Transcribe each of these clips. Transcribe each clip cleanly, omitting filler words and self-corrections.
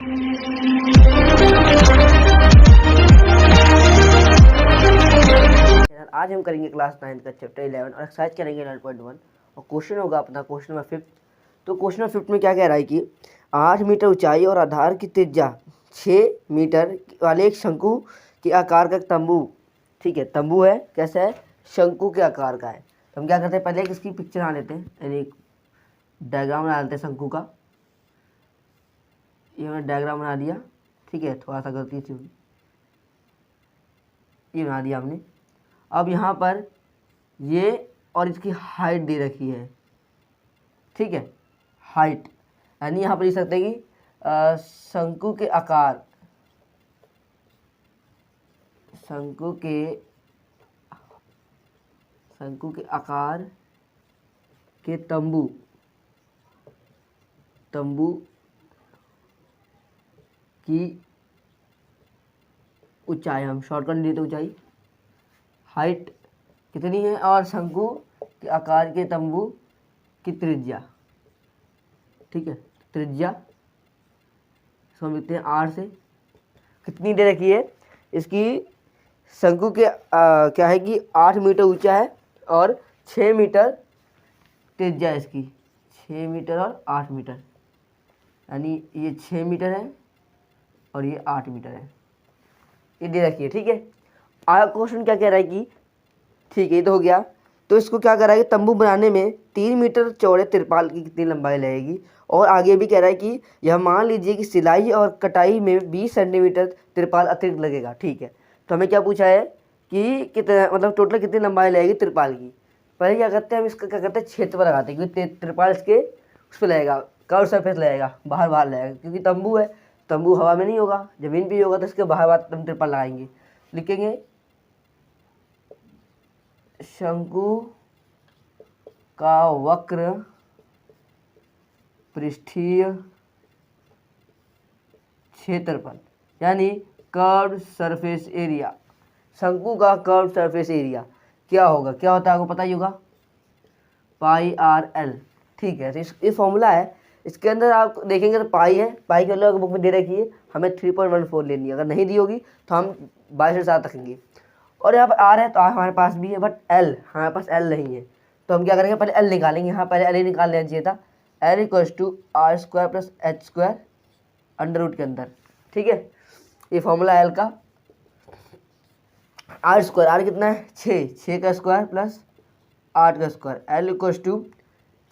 आज हम करेंगे क्लास 9 का चैप्टर 11 और एक्सरसाइज करेंगे 9.1 और क्वेश्चन होगा अपना क्वेश्चन नंबर 5। तो क्वेश्चन नंबर 5 में क्या कह रहा है कि 8 मीटर ऊंचाई और आधार की त्रिज्या 6 मीटर वाले एक शंकु के आकार का तंबू, ठीक है, तंबू है, कैसा है, शंकु के आकार का है। तो हम क्या करते हैं, पहले इसकी पिक्चर बना लेते हैं, यानी डायग्राम बना लेते हैं शंकु का। ये हमने डायग्राम बना दिया, ठीक है, थोड़ा सा गलती थी, ये बना दिया हमने। अब यहाँ पर ये और इसकी हाइट दे रखी है, ठीक है, हाइट, यानी यहाँ पर लिख सकते हैं कि शंकु के आकार, शंकु के आकार के तंबू की ऊंचाई, हम शॉर्टकट देते ऊंचाई, हाइट कितनी है, और शंकु के आकार के तंबू की त्रिज्या, ठीक है, त्रिज्या इसको हम लिखते हैं आर से। कितनी दे रखी है इसकी, शंकु के क्या है कि 8 मीटर ऊंचा है और 6 मीटर त्रिज्या इसकी, 6 मीटर और 8 मीटर, यानी ये 6 मीटर है और ये 8 मीटर है, ये दे रखी है, ठीक है। आगे क्वेश्चन क्या कह रहा है कि, ठीक है, ये तो हो गया। तो इसको क्या कर रहा है कि तंबू बनाने में 3 मीटर चौड़े तिरपाल की कितनी लंबाई लगेगी, और आगे भी कह रहा है कि यह मान लीजिए कि सिलाई और कटाई में 20 सेंटीमीटर तिरपाल अतिरिक्त लगेगा, ठीक है। तो हमें क्या पूछा है कि कितना, मतलब टोटल कितनी लंबाई लगेगी तिरपाल की। पहले क्या करते हैं हम, इसका क्या करते हैं, क्षेत्रफल लगाते हैं, क्योंकि तिरपाल इसके उस पर लगेगा, कर्व सरफेस लगेगा, बाहर लगेगा, क्योंकि तंबू है, तंबू हवा में नहीं होगा, जमीन पे होगा, तो इसके बाहर हम तिरपाल लगाएंगे। लिखेंगे शंकु का वक्र पृष्ठीय क्षेत्रफल, यानी कर्व सरफेस एरिया। शंकु का कर्व सरफेस एरिया क्या होगा, क्या होता है आपको पता ही होगा, पाई आर एल, ठीक है। तो ये फॉर्मूला है, इसके अंदर आप देखेंगे तो पाई है, पाई की वैल्यू बुक में दे रखी है, हमें 3.14 लेनी है, अगर नहीं दी होगी तो हम 22 से 7 रखेंगे। और यहाँ पर आर है तो हमारे पास भी है, बट एल हमारे पास एल नहीं है, तो हम क्या करेंगे, पहले एल निकालेंगे, यहाँ पहले एल ही निकाल लेना चाहिए था। L equals to R square plus H square under root के अंदर, ठीक है, ये फॉर्मूला है एल का। आर स्क्वायर, आर कितना है, 6 का स्क्वायर प्लस 8 का स्क्वायर, एल इक्वल्स टू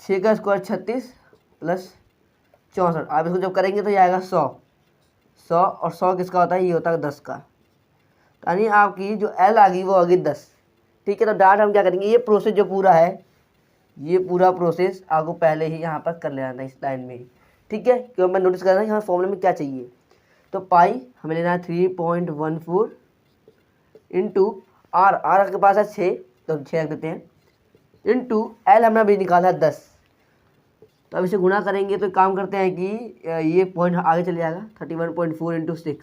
6 का स्क्वायर 36 प्लस 64। आप इसको जब करेंगे तो ये आएगा 100 और 100 किसका होता है, ये होता है 10 का, यानी आपकी जो एल आ गई वो आ गई 10, ठीक है। तो डाट हम क्या करेंगे, ये प्रोसेस जो पूरा है, ये पूरा प्रोसेस आपको पहले ही यहाँ पर कर लेना था इस लाइन में ही, ठीक है, क्योंकि मैं नोटिस करना है यहाँ फॉर्मूले में क्या चाहिए। तो पाई हमें लेना है 3.14 इंटू आर, आर आपके पास है 6, तो हम 6 रख देते हैं, इंटू एल हमने अभी निकाला 10, तो अब इसे गुणा करेंगे तो काम करते हैं कि ये पॉइंट आगे चले जाएगा, 31.4 इंटू 6,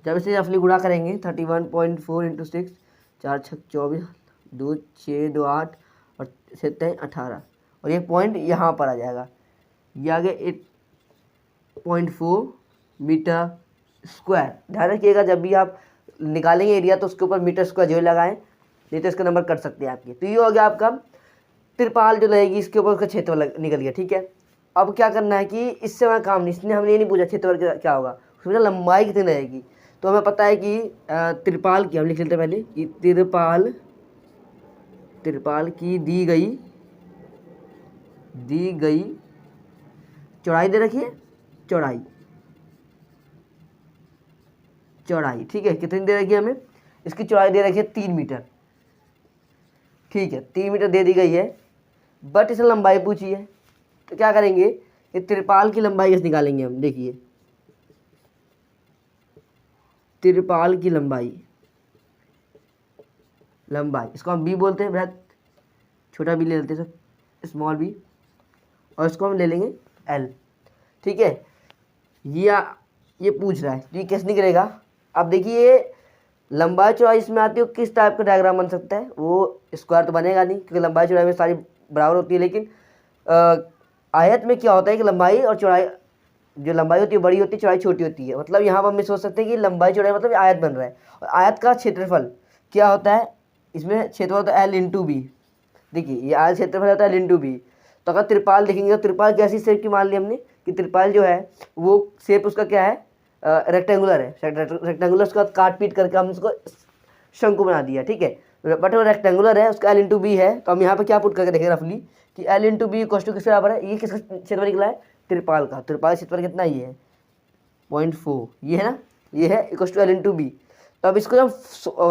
जब इसे रफली गुणा करेंगे 31.4 इंटू 6, 4 6 24, 2 6 2 8 और 7 18, और ये पॉइंट यहाँ पर आ जाएगा, ये आगे 8.4 मीटर स्क्वायर। ध्यान रखिएगा जब भी आप निकालेंगे एरिया तो उसके ऊपर मीटर स्क्वायर जो लगाएं, नहीं तो इसका नंबर कट सकते हैं आपके। तो ये हो गया आपका तिरपाल जो लगेगी, इसके ऊपर उसका क्षेत्रफल निकल गया, ठीक है। अब क्या करना है कि इससे हमारा काम नहीं, इसने हमने ये नहीं पूछा क्षेत्रफल क्या होगा, उसमें लंबाई कितनी रहेगी। तो हमें पता है कि तिरपाल की हम लिख लेते हैं पहले कि तिरपाल की दी गई चौड़ाई दे रखी है, चौड़ाई, ठीक है, कितनी दे रखी है हमें, इसकी चौड़ाई दे रखी है 3 मीटर, ठीक है, 3 मीटर दे दी गई है, बट इसे लंबाई पूछी है। तो क्या करेंगे, ये तिरपाल की लंबाई कैसे निकालेंगे हम, देखिए तिरपाल की लंबाई इसको हम बी बोलते हैं, बृहत छोटा बी ले लेते हैं सर, स्मॉल बी, और इसको हम ले लेंगे एल, ठीक है। ये पूछ रहा है ये कैसे निकलेगा। अब देखिए लंबाई चौड़ाई इसमें आती है, किस टाइप का डायग्राम बन सकता है, वो स्क्वायर तो बनेगा नहीं क्योंकि लंबाई चौड़ाई में सारी बराबर होती है, लेकिन आयत में क्या होता है कि लंबाई और चौड़ाई जो लंबाई होती है बड़ी होती है, चौड़ाई छोटी होती है। मतलब यहाँ पर हम सोच सकते हैं कि लंबाई चौड़ाई मतलब आयत बन रहा है, और आयत का क्षेत्रफल क्या होता है, इसमें क्षेत्रफल होता है एल इंटू बी। देखिए ये आयत क्षेत्रफल होता है एल इंटू बी। तो अगर त्रिपाल देखेंगे तो त्रिपाल कैसी शेप की मान ली हमने कि त्रिपाल जो है वो शेप उसका क्या है, रेक्टेंगुलर है। रेक्टेंगुलर उसका काट पीट करके हम उसको शंकु बना दिया, ठीक है। बट वो रेक्टेंगुलर है, उसका एल इंटू बी है। तो हम यहाँ पे क्या पुट करके देखें रफली कि L into B equal to किस बराबर है, ये किसका क्षेत्रफल निकला है, त्रिपाल का। त्रिपाल क्षेत्रफल कितना, ये है 0.4, ये है ना, ये है equal to L into B. तो अब इसको जब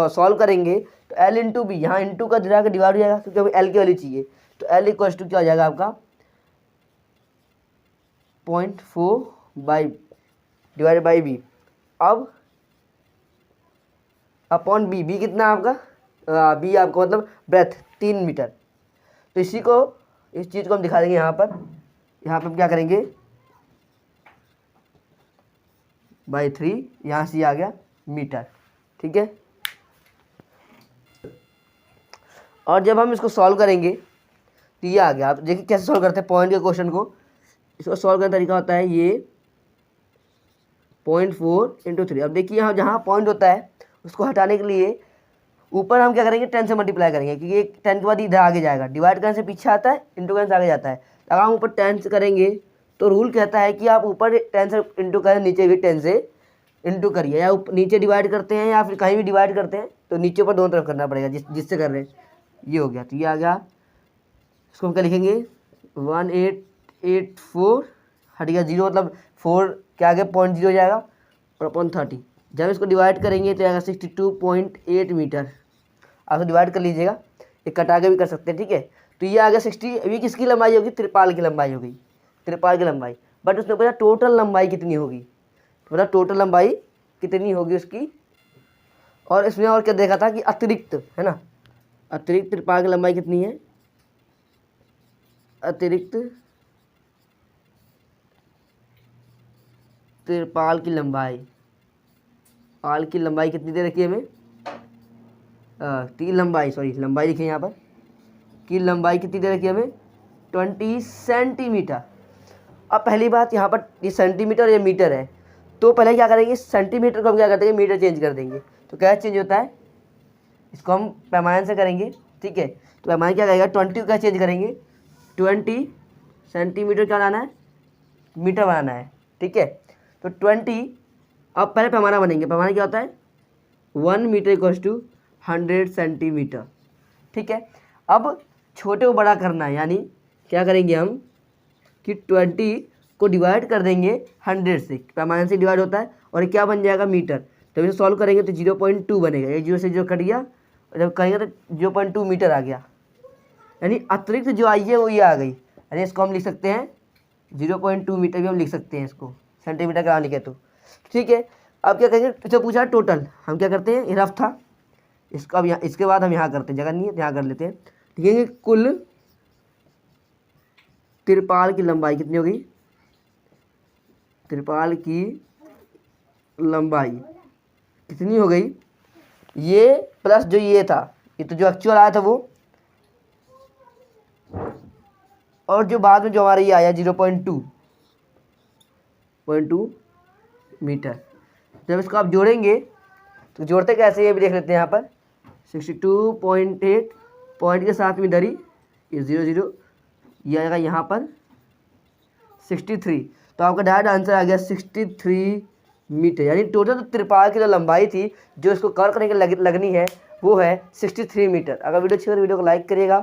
सॉल्व करेंगे तो एल इंटू बी, यहाँ इंटू का दिला के डिवाइड हो जाएगा क्योंकि हमें एल की वैल्यू चाहिए। तो एल इक्वल टू क्या हो जाएगा आपका 0.4 बाई डिवाइड बाई बी। अब अपॉन बी, बी कितना आपका, बी आपका मतलब ब्रेथ 3 मीटर। तो इसी को, इस चीज़ को हम दिखा देंगे यहाँ पर हम क्या करेंगे बाई 3, यहाँ से आ गया मीटर, ठीक है। और जब हम इसको सॉल्व करेंगे तो ये आ गया। आप देखिए कैसे सॉल्व करते हैं पॉइंट के क्वेश्चन को। इसको सॉल्व करने का तरीका होता है ये 0.4 इंटू 3। अब देखिए यहाँ जहाँ पॉइंट होता है उसको हटाने के लिए ऊपर हम क्या करेंगे 10 से मल्टीप्लाई करेंगे, क्योंकि 10 के बाद इधर आगे जाएगा, डिवाइड करने से पीछे आता है, इंटू करने से आगे जाता है। अगर हम ऊपर 10 से करेंगे तो रूल कहता है कि आप ऊपर 10 से इंटू करें, नीचे भी 10 से इंटू करिए। या नीचे डिवाइड करते हैं या फिर कहीं भी डिवाइड करते हैं तो नीचे ऊपर दोनों तरफ करना पड़ेगा, जिससे कर रहे हैं। ये हो गया, तो ये आ गया। इसको हम क्या लिखेंगे 1884 हट गया 0, मतलब 4 के आगे 0.0 हो जाएगा और अपॉन 30। जब इसको डिवाइड करेंगे तो आएगा 62.8 मीटर। आप डिवाइड कर लीजिएगा, एक कटा के भी कर सकते हैं, ठीक है। तो ये आ गया 60। अभी किसकी लंबाई होगी, त्रिपाल की लंबाई हो गई, त्रिपाल की लंबाई। बट उसने पूछा टोटल लंबाई कितनी होगी, मतलब टोटल लंबाई कितनी होगी उसकी। और इसमें और क्या देखा था कि अतिरिक्त, है ना, अतिरिक्त त्रिपाल की लंबाई कितनी है, अतिरिक्त त्रिपाल की लंबाई, पाल की लंबाई कितनी दे रखी है हमें, लंबाई लिखे यहाँ पर की लंबाई कितनी दे रखी है हमें 20 सेंटीमीटर। अब पहली बात यहाँ पर ये सेंटीमीटर और ये मीटर है, तो पहले क्या करेंगे सेंटीमीटर को हम क्या कर देंगे मीटर चेंज कर देंगे। तो क्या चेंज होता है, इसको हम पैमाने से करेंगे, ठीक है। तो पैमाने क्या करेगा 20 का चेंज करेंगे 20 सेंटीमीटर क्या बनाना है, मीटर बनाना है, ठीक है। तो 20, अब पहले पैमाना बनेंगे। पैमाना क्या होता है 1 मीटर इक्वल्स टू 100 सेंटीमीटर, ठीक है। अब छोटे को बड़ा करना है, यानी क्या करेंगे हम कि 20 को डिवाइड कर देंगे 100 से, पैमाने से डिवाइड होता है, और क्या बन जाएगा मीटर। जब इसे सॉल्व करेंगे तो 0.2 बनेगा, ये 0 से 0 कट गया, और जब करेंगे तो 0.2 मीटर आ गया। यानी अतिरिक्त जो आई है वो ये आ गई, यानी इसको हम लिख सकते हैं 0.2 मीटर भी हम लिख सकते हैं इसको, सेंटीमीटर का लिखे तो, ठीक है। अब क्या करेंगे, तो पूछा टोटल, हम क्या करते हैं, ये रफ था इसको, अब यहाँ इसके बाद हम यहाँ करते हैं, जगह नहीं है तो यहाँ कर लेते हैं। लिखेंगे कुल त्रिपाल की लंबाई कितनी होगी, त्रिपाल की लंबाई कितनी हो गई, ये प्लस जो ये था, ये तो जो एक्चुअल आया था वो, और जो बाद में जो हमारा ये आया 0.2 मीटर। जब इसको आप जोड़ेंगे तो जोड़ते कैसे ये भी देख लेते हैं। यहाँ पर 62.8 पॉइंट के साथ में इधर ही ये 0 ये आएगा यहाँ पर 63। तो आपका डायरेक्ट आंसर आ गया 63 मीटर। यानी टोटल त्रिपाल की जो लंबाई थी जो इसको कवर करने के लगनी है वो है 63 मीटर। अगर वीडियो अच्छी लगी वीडियो को लाइक करिएगा।